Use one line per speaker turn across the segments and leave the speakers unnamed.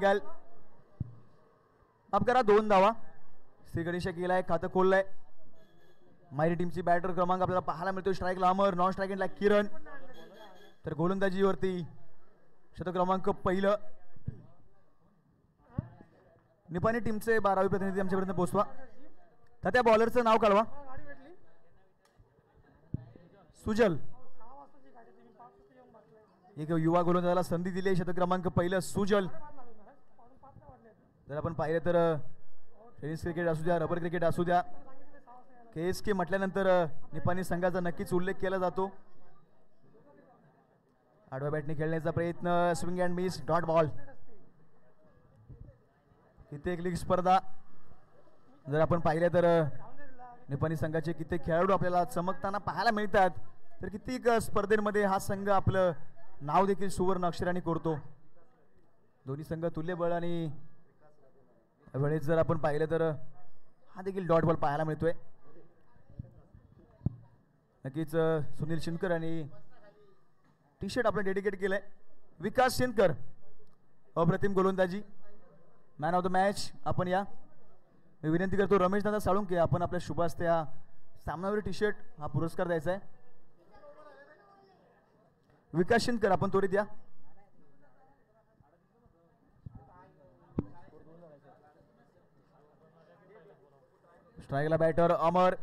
Tackle माफ करा 2 धावा. श्री गणेश केलाय, खातं खोललंय. मायरी टीमची बॅटर क्रमांक आपल्याला पाहायला मिळतो. स्ट्राईकला अमर, नॉन स्ट्राईकला किरण. तर गोलंदाजीवरती शतक क्रमांक पहिलं. निपाणी टीमचे 12वे प्रतिनिधी आमच्यापर्यंत पोहोचवा. तर त्या बॉलरचं नाव कळवा. सुजल. एक युवा गोलंदाजाला संधी दिली. शतक क्रमांक पहिलं सुजल. जर आपण पाहिलं तर टेनिस क्रिकेट असू द्या, रबर क्रिकेट असू द्या, KSK म्हटल्यानंतर निपाणी संघाचा नक्कीच उल्लेख केला जातो. आडव्या बॅटने खेळण्याचा प्रयत्न, swing and miss, dot ball. कित्येक लीग स्पर्धा जर आपण पाहिल्या तर निपाणी संघाचे कित्येक खेळाडू आपल्याला चमकताना पाहायला मिळतात. तर कित्येक स्पर्धेमध्ये हा संघ आपलं नाव देखील सुवर्ण अक्षराने कोरतो. दोन्ही संघ तुल्यबळ आणि वेळेस जर आपण पाहिलं तर हा देखील डॉट बॉल पाहायला मिळतोय. नक्कीच सुनील शिंदकर आणि टी शर्ट आपण डेडिकेट केलंय. विकास शिंदकर अप्रतिम गोलंदाजी, मॅन ऑफ द मॅच. आपण या मी विनंती करतो रमेश दादा साळुंके आपण आपल्या शुभ हस्ते हा सामनावीर टी शर्ट हा पुरस्कार द्यायचा आहे. विकास शिंदकर आपण त्वरित या. स्ट्राईकला बॅटर अमर,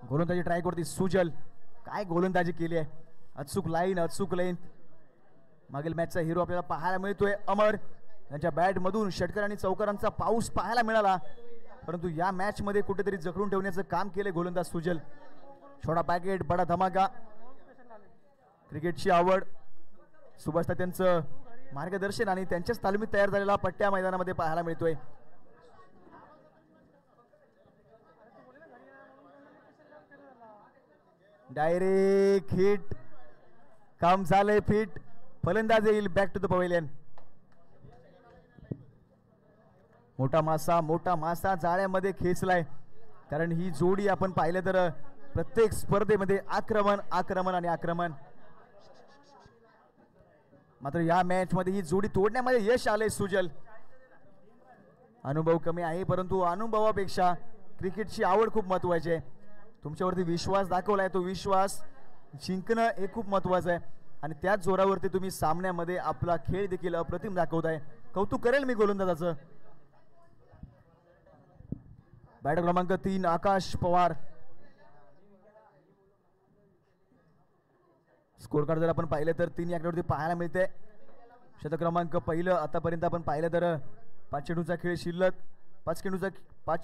गोलंदाजी ट्राय करते सुजल. काय गोलंदाजी केली आहे, अचूक लाईन, अचूक लाईन. मागील मॅचचा हिरो आपल्याला पाहायला मिळतोय अमर. त्यांच्या बॅट मधून षटकर आणि चौकारांचा पाऊस पाहायला मिळाला, परंतु या मॅच मध्ये कुठेतरी जखडून ठेवण्याचं काम केले गोलंदाज सुजल. छोटा पॅकेट बडा धमाका. क्रिकेटची आवड, सुभाष त्यांचं मार्गदर्शन आणि त्यांच्याच तालमीत तयार झालेला पट्ट्या मैदानामध्ये पाहायला मिळतोय. डायरेक्ट हिट, काम झालंय फिट. फलंदाज येईल बॅक टू द पवेलियन. मोठा मासा जाळ्यामध्ये खेचलाय, कारण ही जोडी आपण पाहिलं तर प्रत्येक स्पर्धेमध्ये आक्रमण आक्रमण आणि आक्रमण. मात्र या मॅच मध्ये ही जोडी तोडण्यामध्ये यश आले सुजल. अनुभव कमी आहे, परंतु अनुभवापेक्षा क्रिकेटची आवड खूप महत्वाची आहे. तुमच्यावरती विश्वास दाखवलाय, तो विश्वास जिंकणं हे खूप महत्वाचं आहे आणि त्याच जोरावरती तुम्ही सामन्यामध्ये आपला खेळ देखील अप्रतिम दाखवताय. कौतुक करेल मी गोलंदाजाचं. बॅटर क्रमांक 3 आकाश पवार. स्कोर कार्ड जर आपण पाहिलं तर 3 या आकड्यावरती पाहायला मिळते. शतक क्रमांक पहिलं. आतापर्यंत आपण पाहिलं तर 5 चेंडूचा खेळ शिल्लक, 5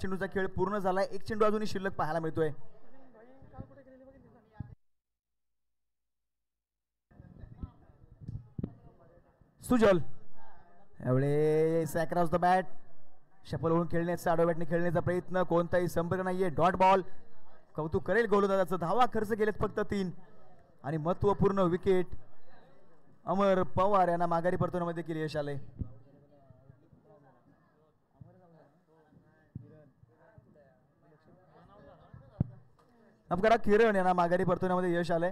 चेंडूचा खेळ पूर्ण झालाय. 1 चेंडू अजूनही शिल्लक पाहायला मिळतोय. सुजल यावेळेस अक्रॉस द बॅट, शफल होऊन खेळण्याचा, आडव्या बॅटने खेळण्याचा प्रयत्न, कोणताही संपर्क नाहीये, डॉट बॉल. कौतुक करेल गोलंदाजाचं. धावा खर्च केलेत फक्त 3 आणि महत्वपूर्ण विकेट अमर पवार यांना माघारी परतवण्यामध्ये देखील यश आले. अपकारा किरण यांना माघारी परतवण्यामध्ये यश आले.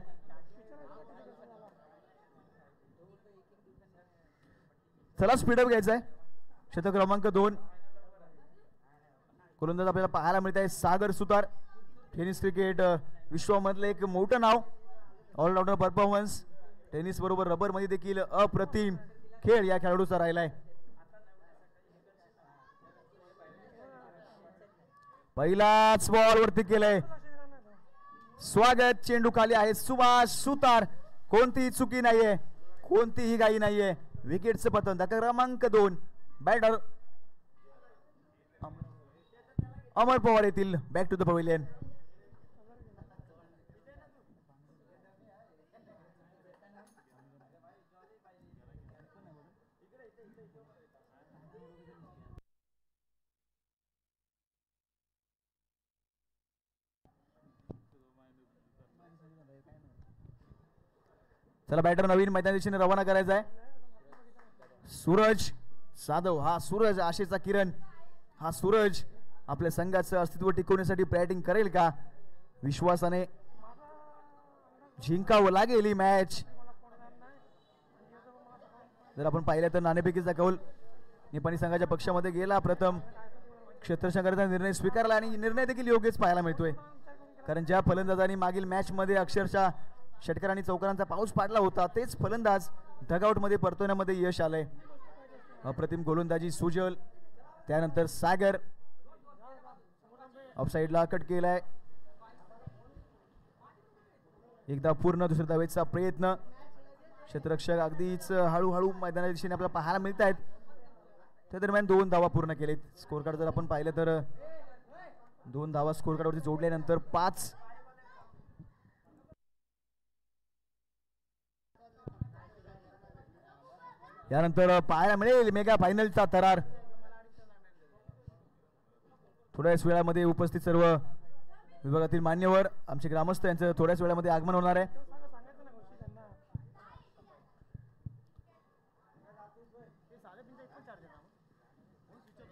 चला स्पीडअप घ्यायचा आहे. शतक क्रमांक 2. गोलंदाज आपल्याला पाहायला मिळत आहे सागर सुतार. टेनिस क्रिकेट विश्वामधलं एक मोठं नाव, ऑलराऊंडर परफॉर्मन्स. टेनिस बरोबर रबर मध्ये देखील अप्रतिम खेळ या खेळाडूचा राहिलाय. पहिलाच बॉल वरती केलंय. स्वागत. चेंडू खाली आहे. सुभाष सुतार. कोणतीही चुकी नाहीये, कोणतीही घाई नाहीये. विकेटचं पतन. धक्का क्रमांक 2. बॅटर अमर पवार येतील बॅक टू द पवेलियन. चला बॅटर नवीन मैदान दिशेने रवाना करायचा आहे. सूरज साधव. हा सूरज आशेचा किरण. हा सूरज आपल्या संघाचं अस्तित्व टिकवण्यासाठी बॅटिंग करेल का? विश्वासाने जिंकावं लागेल ही मॅच. जर आपण पाहिलं तर नाणेफेकीचा कौल निपाणी संघाच्या पक्षामध्ये गेला. प्रथम क्षेत्ररक्षणाचा निर्णय स्वीकारला आणि निर्णय देखील योग्यच पाहायला मिळतोय, कारण ज्या फलंदाजांनी मागील मॅच मध्ये अक्षरशः षटकार आणि चौकारांचा पाऊस पाडला होता तेच फलंदाज डगआउट मध्ये परतवण्यामध्ये यश आलंय. अप्रतिम गोलंदाजी सुजल, त्यानंतर सागर ऑफसाइडला कट केलाय. एकदा पूर्ण दुसऱ्या धावेचा प्रयत्न. क्षेत्ररक्षक अगदीच हळूहळू मैदानाच्या दिशेने आपल्याला पाहायला मिळत आहेत. त्या दरम्यान 2 धावा पूर्ण केलेत. स्कोर कार्ड जर आपण पाहिलं तर 2 धावा स्कोर कार्डवरती जोडल्यानंतर 5. यानंतर पाहायला मिळेल मेगा फायनलचा थरार. थोड्याच वेळामध्ये उपस्थित सर्व विभागातील मान्यवर आमचे ग्रामस्थ यांचं थोड्याच वेळामध्ये आगमन होणार आहे.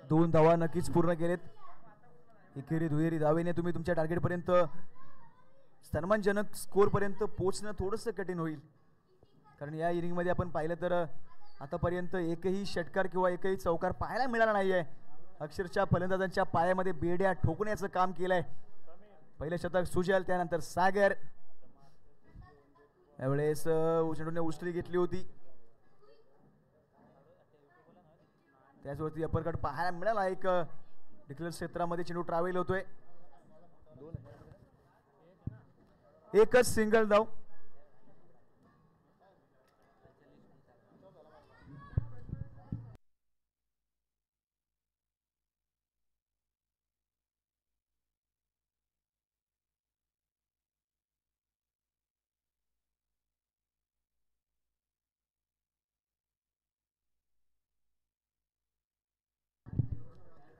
दोन धावा नक्कीच पूर्ण केलेत. एकेरी दुहेरी धावेने तुम्ही तुमच्या टार्गेट पर्यंत सन्मानजनक स्कोर पर्यंत पोहोचणं थोडंसं कठीण होईल, कारण या इनिंग मध्ये आपण पाहिलं तर आतापर्यंत एकही षटकार किंवा एकही चौकार पाहायला मिळाला नाहीये. अक्षरशः फलंदाजांच्या पायामध्ये बेड्या ठोकण्याचं काम केलंय. पहिले शतक सुजल, त्यानंतर सागर. यावेळेस चेंडूने उष्टी घेतली होती, त्याचवरती अपरकट पाहायला मिळाला. एक डिक्लेअर क्षेत्रामध्ये चेंडू ट्रॅव्हल होतोय. एकच सिंगल धाव.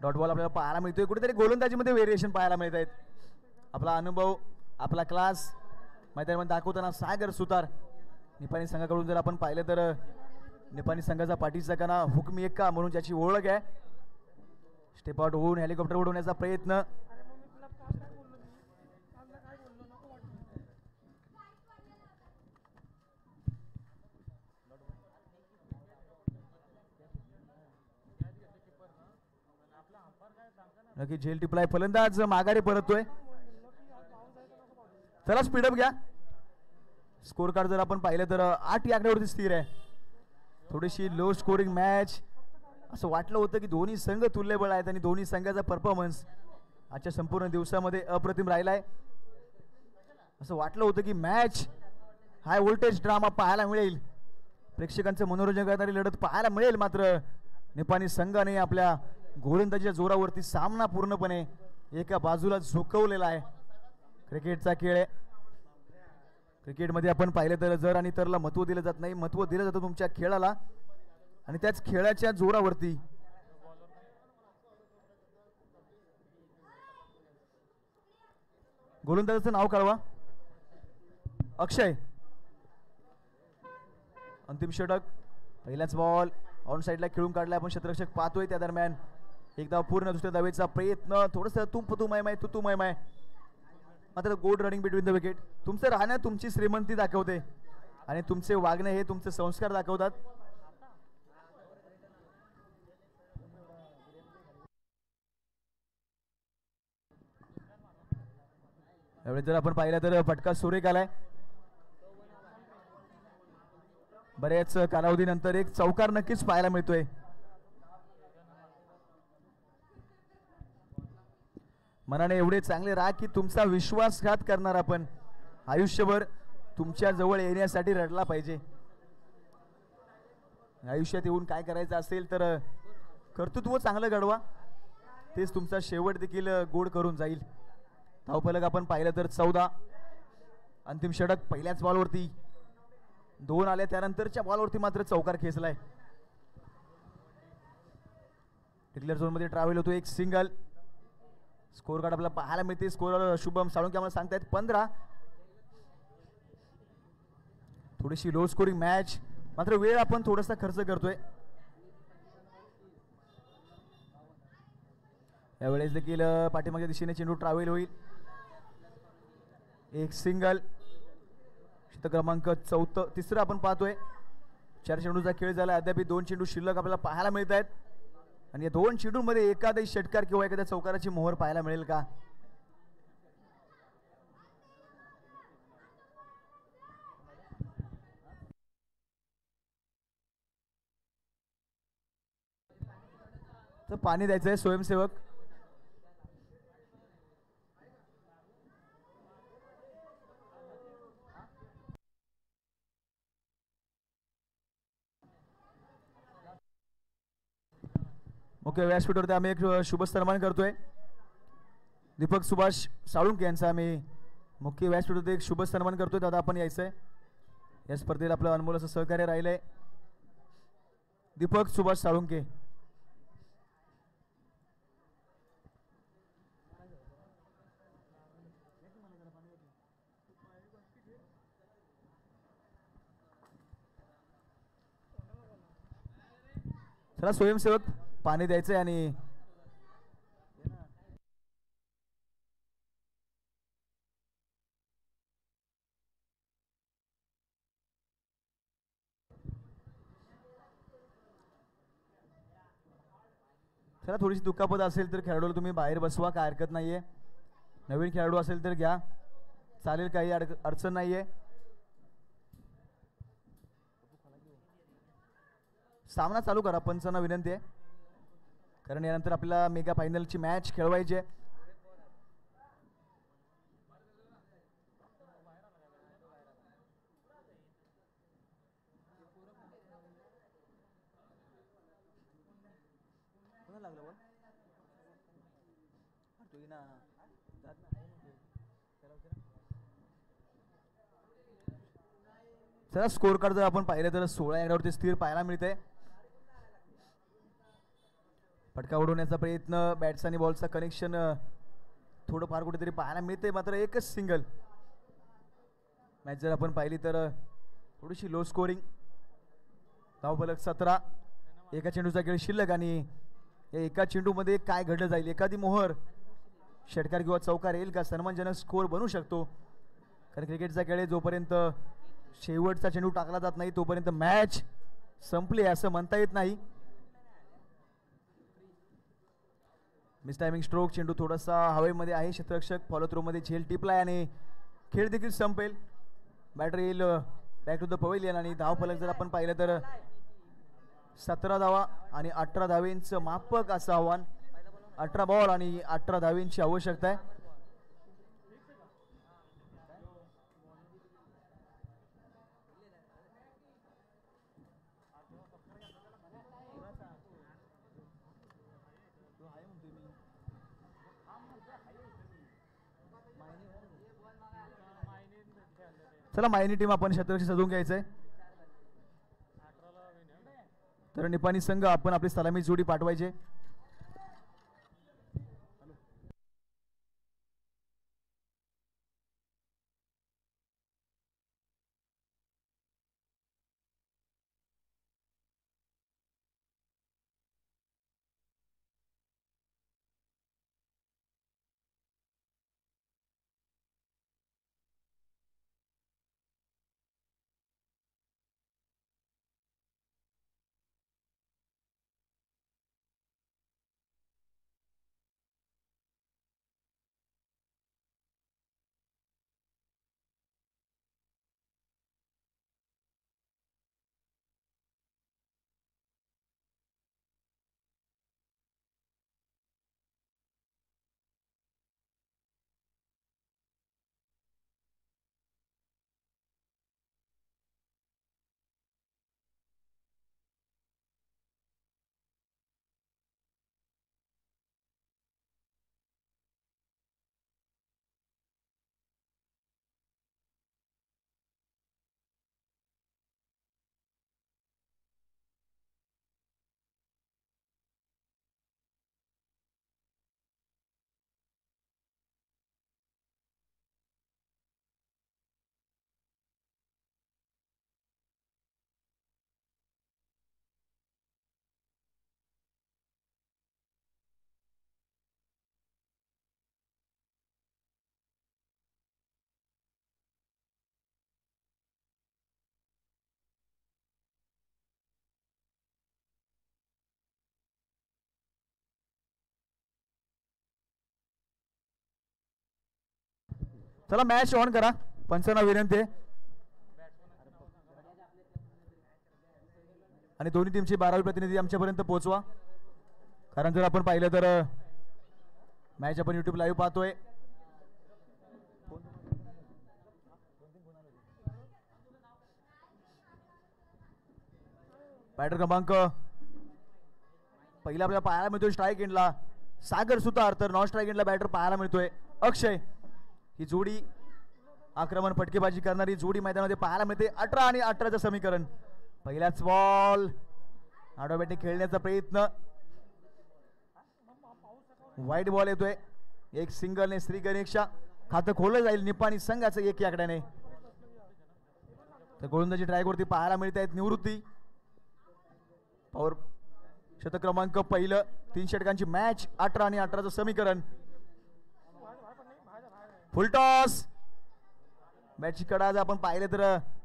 डॉट बॉल आपल्याला पाहायला मिळतोय. कुठेतरी गोलंदाजीमध्ये व्हेरिएशन पाहायला मिळत आहेत. आपला अनुभव, आपला क्लास मैदानामध्ये दाखवताना सागर सुतार. निपाणी संघाकडून जर आपण पाहिलं तर निपाणी संघाचा पाठीचा कणा हुकमी एक्का म्हणून ज्याची ओळख आहे. स्टेप आउट होऊन हेलिकॉप्टर उडवण्याचा प्रयत्न. नक्की झेल टिपलाय. फलंदाज माघारी परततोय. चला स्पीडअप घ्या. स्कोर कार्ड जर आपण पाहिलं तर 8 या आकड्यावरती स्थिर आहे. थोडीशी लो स्कोरिंग मॅच. असं वाटलं होतं की दोन्ही संघ तुल्यबळ आहेत आणि दोन्ही संघाचा परफॉर्मन्स आजच्या संपूर्ण दिवसामध्ये अप्रतिम राहिलाय. असं वाटलं होतं की मॅच हाय व्होल्टेज ड्रामा पाहायला मिळेल, प्रेक्षकांचं मनोरंजन करणारी लढत पाहायला मिळेल. मात्र निपाणी संघाने आपल्या गोलंदाजीच्या जोरावरती सामना पूर्णपणे एका बाजूला झोकवलेला आहे. क्रिकेटचा खेळ आहे. क्रिकेटमध्ये आपण पाहिलं तर जर आणि तरला महत्त्व दिलं जात नाही, महत्त्व दिलं जातं तुमच्या खेळाला आणि त्याच खेळाच्या जोरावरती. गोलंदाजाचं नाव कळवा. अक्षय. अंतिम षटक. पहिलाच बॉल ऑन साइडला खेळून काढला. आपण क्षेत्ररक्षक पाहतोय. त्या दरम्यान एकदा पूर्ण दुसऱ्या धावेचा प्रयत्न. थोडंसं तुमय मात्र good running between the wicket. तुमचं राहणं तुमची श्रीमंती दाखवते आणि तुमचे वागणे हे तुमचे संस्कार दाखवतात. यावेळी जर आपण पाहिलं तर फटका सुरेख आलाय. बऱ्याच कालावधीनंतर एक चौकार नक्कीच पाहायला मिळतोय. मनाने एवढे चांगले राहा की तुमचा विश्वासघात करणार आपण आयुष्यभर तुमच्या जवळ येण्यासाठी रडला पाहिजे. आयुष्यात येऊन काय करायचं असेल तर कर्तृत्व चांगलं घडवा, तेच तुमचा शेवट देखील गोड करून जाईल. धावफलक आपण पाहिलं तर 14. अंतिम षटक. पहिल्याच बॉलवरती 2 आले, त्यानंतरच्या बॉलवरती मात्र चौकार खेचलाय. डिक्लेअर झोन मध्ये ट्रॅव्हल होतो. एक सिंगल. स्कोर कार्ड आपल्याला पाहायला मिळते. स्कोर शुभम साळुंके आम्हाला सांगतायत 15. थोडीशी लो स्कोरिंग मॅच, मात्र वेळ आपण थोडासा खर्च करतोय. यावेळेस देखील पाठीमागच्या दिशेने चेंडू ट्रॅव्हल होईल. एक सिंगल. षटक क्रमांक 3 आपण पाहतोय. 4 चेंडूचा खेळ झाला. अद्याप 2 चेंडू शिल्लक आपल्याला पाहायला मिळत आहेत. आणि या दोन चेंडूंमध्ये एखादाही षटकार किंवा एखाद्या चौकाराची मोहर पाहायला मिळेल का? तर पाणी द्यायचंय स्वयंसेवक. ओके, व्यासपीठावरती आम्ही एक शुभ सन्मान करतोय. दीपक सुभाष साळुंके यांचा आम्ही मुख्य व्यासपीठावरती एक शुभ सन्मान करतोय. दादा आपण यायचंय. या स्पर्धेला आपलं अनमोल असं सहकार्य राहिलंय. दीपक सुभाष साळुंके. चला स्वयंसेवक पाणी द्यायचंय आणि चला थोडीशी दुखापत असेल तर खेळाडूला तुम्ही बाहेर बसवा, काय हरकत नाहीये. नवीन खेळाडू असेल तर घ्या, चालेल, काही अडचण नाहीये. सामना चालू करा, पंचांना विनंती आहे, कारण यानंतर आपल्याला मेगा फायनलची मॅच खेळवायची आहे. चला स्कोर कार्ड जर आपण पाहिलं तर 16 यार्डावरती स्थिर पाहायला मिळते. फटका उडवण्याचा प्रयत्न, बॅट्स आणि बॉलचा कनेक्शन थोडंफार कुठेतरी पाहायला मिळते, मात्र एकच सिंगल. मॅच जर आपण पाहिली तर थोडीशी लो स्कोरिंग. धावफलक 17, एका चेंडूचा खेळ शिल्लक आणि या एका चेंडूमध्ये काय घडलं जाईल, एखादी मोहर, षटकार किंवा चौकार येईल का, सन्मानजनक स्कोर बनू शकतो. कारण क्रिकेटचा खेळ जोपर्यंत शेवटचा चेंडू टाकला जात नाही तोपर्यंत मॅच संपली असं म्हणता येत नाही. मिस टायमिंग स्ट्रोक, चेंडू थोडासा हवेमध्ये आहे, क्षेत्ररक्षक फॉलो थ्रो मध्ये झेल टिपलाय आणि खेळ देखील संपेल. बॅटर येईल बॅक टू द पवेलियन आणि धावफलक जर आपण पाहिलं तर 17 धावा आणि 18 धावेंचं माफक असं आव्हान. 18 बॉल आणि 18 धावेंची आवश्यकता आहे. चला मायनी टीम आपण क्षेत्ररक्षक सजवून घ्यायचंय. तर निपाणी संघ आपण आपली सलामी जोडी पाठवायचे. चला मॅच ऑन करा, पंचांना विनंती आहे. आणि दोन्ही टीमचे 12वे प्रतिनिधी आमच्यापर्यंत पोहोचवा, कारण जर आपण पाहिलं तर मॅच आपण YouTube लाईव्ह पाहतोय. बॅटर क्रमांक पहिला आपल्याला पाहायला मिळतोय स्ट्राईक एंडला सागर सुतार, तर नॉन स्ट्राईक एंडला बॅटर पाहायला मिळतोय अक्षय. ही जोडी आक्रमण फटकेबाजी करणारी जोडी मैदानामध्ये पाहायला मिळते. 18 आणि 18चं समीकरण. पहिलाच बॉल आडव्या बॅटने खेळण्याचा प्रयत्न, वाईट बॉल येतोय. एक सिंगलने श्री गणेशच्या खातं खोललं जाईल निपाणी संघाचं 1 या आकड्याने. तर गोलंदाजी ट्रॅकवरती पाहायला मिळत आहेत निवृत्ती. पॉवर शतक क्रमांक पहिलं, 3 षटकांची मॅच, 18 आणि 18चं समीकरण. फुलटॉस मॅचची कडा जर आपण पाहिलं तर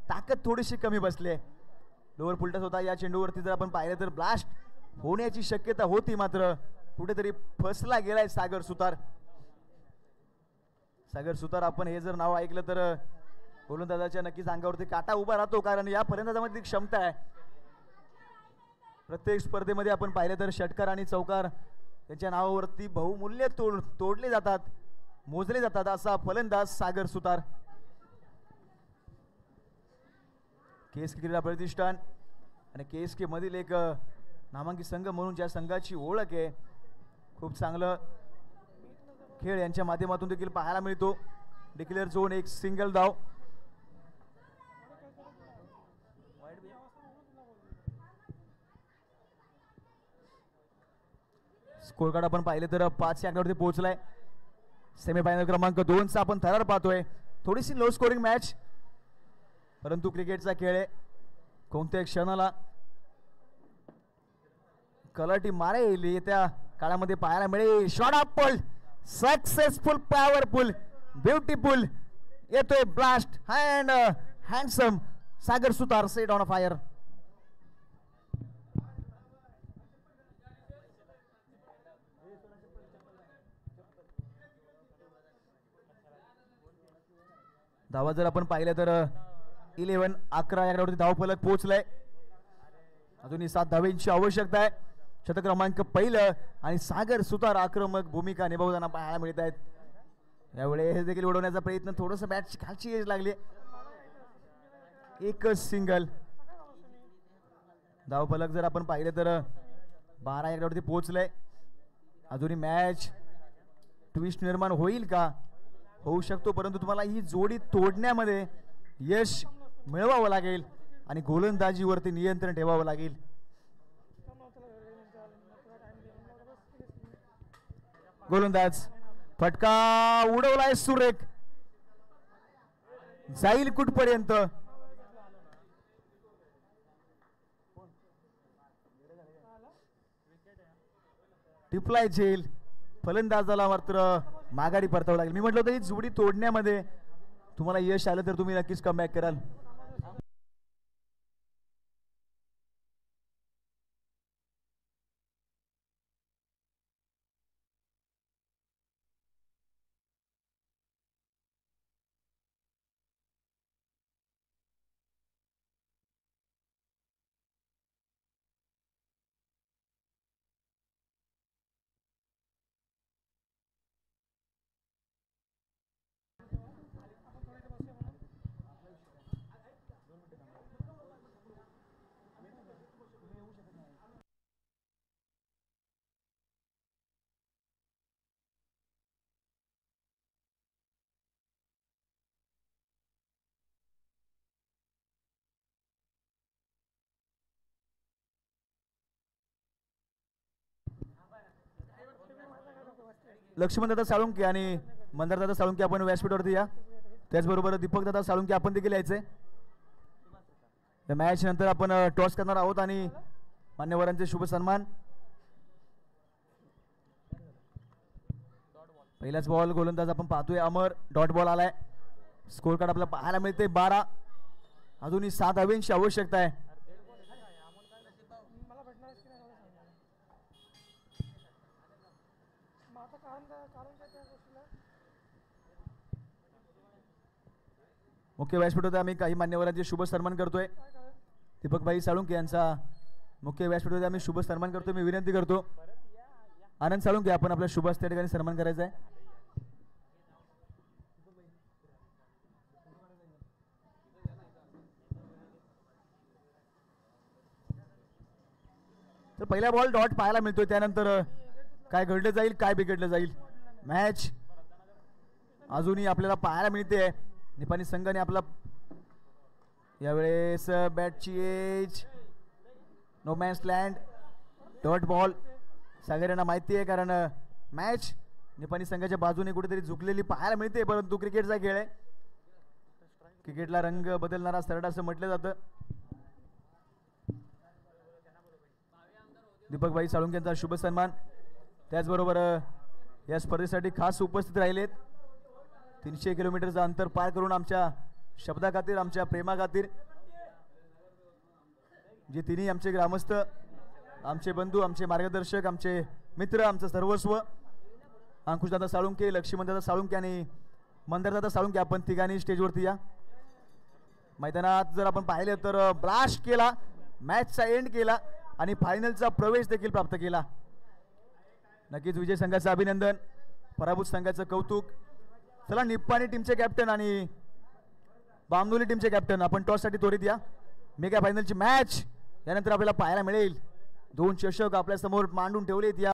ताकद थोडीशी कमी बसली आहे. लोअर फुलटॉस होता या चेंडूवरती, जर आपण पाहिलं तर ब्लास्ट होण्याची शक्यता होती, मात्र कुठेतरी फसला गेलाय सागर सुतार. सागर सुतार आपण हे जर नाव ऐकलं तर गोलंदाजाच्या नक्कीच अंगावरती काटा उभा राहतो, कारण या फलंदाजामध्ये क्षमता आहे. प्रत्येक स्पर्धेमध्ये आपण पाहिलं तर षटकार आणि चौकार त्यांच्या नावावरती बहुमूल्य तोडले जातात, मोजले जातात असा फलंदाज सागर सुतार. केएसके क्रीडा प्रतिष्ठान आणि केएसके मधील एक नामांकित संघ म्हणून ज्या संघाची ओळख आहे, खूप चांगलं खेळ यांच्या माध्यमातून देखील पाहायला मिळतो. डिक्लेअर झोन, एक सिंगल धाव. स्कोर कार्ड आपण पाहिलं तर 5 अंकावरती पोहोचलाय. सेमीफायनल क्रमांक 2चा आपण थरार पाहतोय. थोडीशी लो स्कोरिंग मॅच, परंतु क्रिकेटचा खेळ आहे, कोणत्याही क्षणाला कलाटी मारेल येत्या काळामध्ये पाहायला मिळेल. Shot of pull, successful, powerful, beautiful येतोय blast and handsome. Sagar Sutar set on fire. धावा जर आपण पाहिलं तर 11 यावरती धाव फलक पोहोचलाय. अजूनही 7 धावेंची आवश्यकता आहे. शतक क्रमांक पहिलं आणि सागर सुतार आक्रमक भूमिका निभावताना पाहायला मिळत आहेत. यावेळेस देखील उडवण्याचा प्रयत्न, थोडस बॅट खालची एज लागली. एकच सिंगल. धाव फलक जर आपण पाहिलं तर 12 यावरती पोहोचलंय. अजूनही मॅच ट्विस्ट निर्माण होईल का? होऊ शकतो, परंतु तुम्हाला ही जोडी तोडण्यामध्ये यश मिळवावं लागेल आणि गोलंदाजीवरती नियंत्रण ठेवावं लागेल. गोलंदाज फटका उडवलाय सुरेख, जाईल कुठपर्यंत? टिपलाय झेल. फलंदाजाला मात्र माघारी परतावं लागेल. मी म्हटलं होतं ही जोडी तोडण्यामध्ये तुम्हाला यश आलं तर तुम्ही नक्कीच कमबॅक कराल. लक्ष्मणदादा साळुंके आणि मंदारदादा साळुंके आपण व्यासपीठावरती या. त्याचबरोबर दीपकदादा साळुंके आपण देखील यायचे. मॅच नंतर आपण टॉस करणार आहोत आणि मान्यवरांचे शुभ सन्मान. पहिलाच बॉल गोलंदाज आपण पाहतोय अमर. डॉट बॉल आलाय. स्कोर कार्ड आपल्याला पाहायला मिळते 12. अजूनही 7 धावेंची आवश्यकता आहे. मुख्य व्यासपीठावर आम्ही काही मान्यवरांचे शुभ सन्मान करतोय. दीपकभाई साळुंके यांचा मुख्य व्यासपीठावर आम्ही शुभ सन्मान करतोय. मी विनंती करतो आनंद साळुंके आपण आपल्या शुभ हस्ते ठिकाणी सन्मान करायचा आहे. तर पहिला बॉल डॉट पाहायला मिळतोय. त्यानंतर काय घडलं जाईल काय बिघडलं जाईल. मॅच अजूनही आपल्याला पाहायला मिळते. निपाणी संघाने आपला यावेळेस बॅटची edge no man's land dot ball. सगळ्यांना माहिती आहे कारण मॅच निपाणी संघाच्या बाजूने कुठेतरी झुकलेली पाहायला मिळते. परंतु क्रिकेटचा खेळ आहे. क्रिकेटला रंग बदलणारा सरडा असं म्हटलं जातं. दीपकभाई साळुंके यांचा शुभ सन्मान. त्याचबरोबर या स्पर्धेसाठी खास उपस्थित राहिलेत. 300 किलोमीटरचं अंतर पार करून आमच्या शब्दाखातीर आमच्या प्रेमाखातीर जे तिन्ही आमचे ग्रामस्थ आमचे बंधू आमचे मार्गदर्शक आमचे मित्र आमचं सर्वस्व अंकुशदादा साळुंके लक्ष्मणदादा साळुंके आणि मंदारदादा साळुंके आपण तिघांनी स्टेजवरती या. मैदानात जर आपण पाहिलं तर ब्लास्ट केला. मॅचचा एंड केला आणि फायनलचा प्रवेश देखील प्राप्त केला. नक्कीच विजय संघाचं अभिनंदन. पराभूत संघाचं कौतुक. चला निप्पाणी टीमचे कॅप्टन आणि बामनोली टीमचे कॅप्टन आपण टॉससाठी त्वरित या. मेगा फायनलची मॅच यानंतर आपल्याला पाहायला मिळेल. 2 चषक आपल्या समोर मांडून ठेवलेत. या